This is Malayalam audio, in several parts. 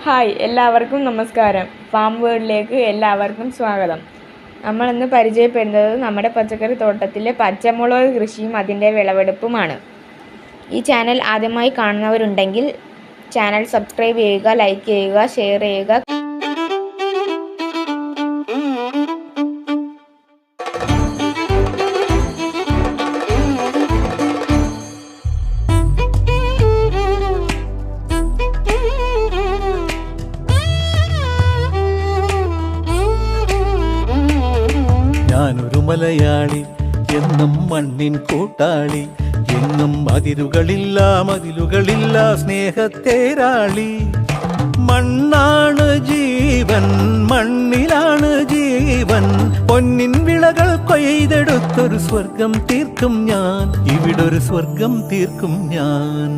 ഹായ്, എല്ലാവർക്കും നമസ്കാരം. ഫാം വേൾഡിലേക്ക് എല്ലാവർക്കും സ്വാഗതം. നമ്മളിന്ന് പരിചയപ്പെടുന്നത് നമ്മുടെ പച്ചക്കറി തോട്ടത്തിലെ പച്ചമുളക് കൃഷിയും അതിൻ്റെ വിളവെടുപ്പുമാണ്. ഈ ചാനൽ ആദ്യമായി കാണുന്നവരുണ്ടെങ്കിൽ ചാനൽ സബ്സ്ക്രൈബ് ചെയ്യുക, ലൈക്ക് ചെയ്യുക, ഷെയർ ചെയ്യുക. ഞാനൊരു മലയാളി, എന്നും മണ്ണിൻ കൂട്ടാളി, എന്നും മതിലുകളില്ല സ്നേഹത്തേരാളി. മണ്ണാണ് ജീവൻ, മണ്ണിലാണ് ജീവൻ. പൊന്നിൻ വിളകൾ കൊയ്തെടുത്തൊരു സ്വർഗം തീർക്കും ഞാൻ, ഇവിടൊരു സ്വർഗം തീർക്കും ഞാൻ.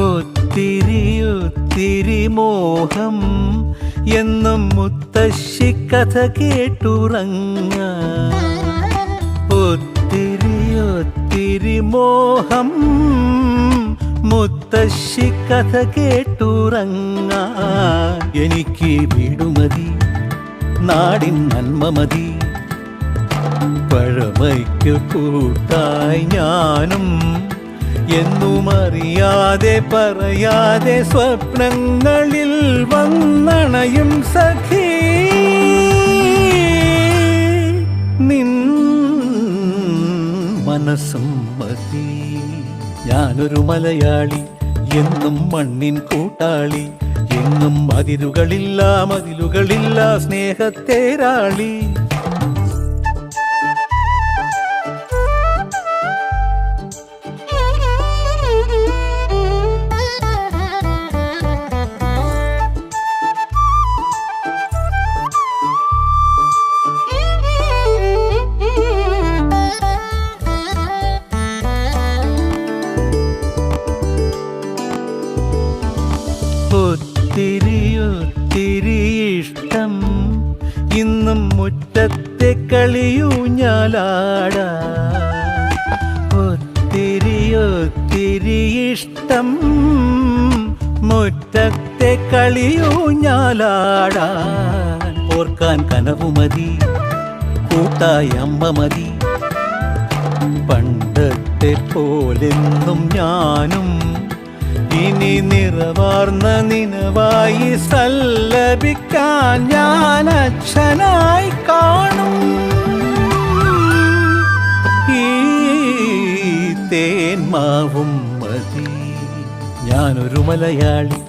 ഒത്തിരി മോഹം എന്നും മുത്തശ്ശി കഥ കേട്ടുറങ്ങ. ഒത്തിരി മോഹം മുത്തശ്ശി കഥ കേട്ടുറങ്ങ. എനിക്ക് വീടുമതി, നാടിൻ നന്മ മതി, പഴമയ്ക്ക് കൂട്ടായി ഞാനും എന്നും അറിയാതെ പറയാതെ സ്വപ്നങ്ങളിൽ വന്നണയും സഖി. നിൻ മനസ്സും മതി. ഞാനൊരു മലയാളി, എന്നും മണ്ണിൻ കൂട്ടാളി, എന്നും മതിലുകളില്ല സ്നേഹത്തേരാളി. ഒത്തിരി ഇഷ്ടം ഇന്നും മുറ്റത്തെ കളിയൂഞ്ഞാലാട. ഒത്തിരി ഇഷ്ടം മുറ്റത്തെ കളിയൂഞ്ഞാലാടാൻ. ഓർക്കാൻ കനവുമതി, കൂട്ടായി അമ്മ മതി, പണ്ടത്തെ പോലെന്നും ഞാനും ഇനി നിറവാർന്ന നിനവായി സല്ലപിക്കാൻ ഞാൻ അച്ഛനായി കാണും. ഈ തേന്മാവും മതി. ഞാനൊരു മലയാളി,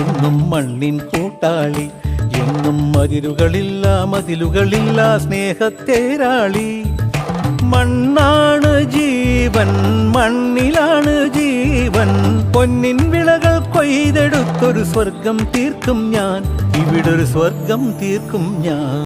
എന്നും മണ്ണിൻ കൂട്ടാളി, എന്നും മതിലുകളില്ല സ്നേഹത്തേരാളി. മണ്ണാണ് ജീവൻ, മണ്ണിലാണ് ജീവൻ. പൊന്നിൻ വിളകൾ കൊയ്തെടുത്തൊരു സ്വർഗം തീർക്കും ഞാൻ, ഇവിടൊരു സ്വർഗം തീർക്കും ഞാൻ.